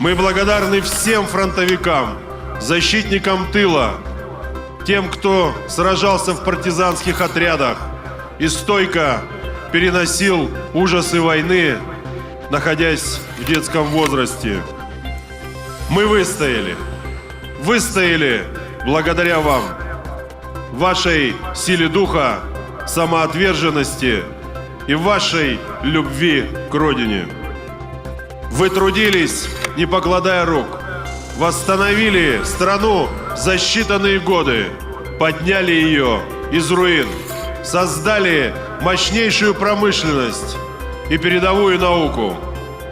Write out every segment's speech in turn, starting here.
Мы благодарны всем фронтовикам, защитникам тыла, тем, кто сражался в партизанских отрядах и стойко переносил ужасы войны, находясь в детском возрасте. Мы выстояли благодаря вам, вашей силе духа, самоотверженности и вашей любви к Родине. Вы трудились, не покладая рук, восстановили страну за считанные годы, подняли ее из руин, создали мощнейшую промышленность и передовую науку.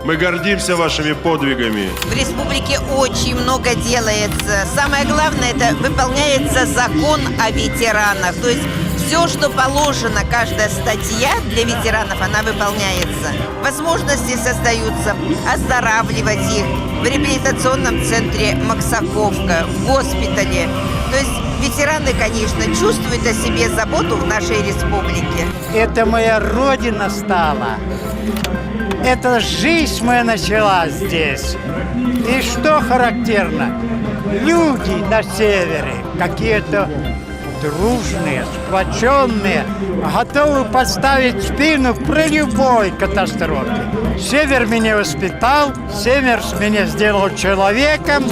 Мы гордимся вашими подвигами. В республике очень много делается. Самое главное, это выполняется закон о ветеранах. То есть все, что положено, каждая статья для ветеранов, она выполняется. Возможности создаются оздоравливать их в реабилитационном центре «Максаковка», в госпитале. То есть ветераны, конечно, чувствуют о себе заботу в нашей республике. Это моя родина стала. Эта жизнь моя началась здесь. И что характерно? Люди на севере какие-то дружные, сплоченные, готовы подставить спину при любой катастрофе. Север меня воспитал, север меня сделал человеком.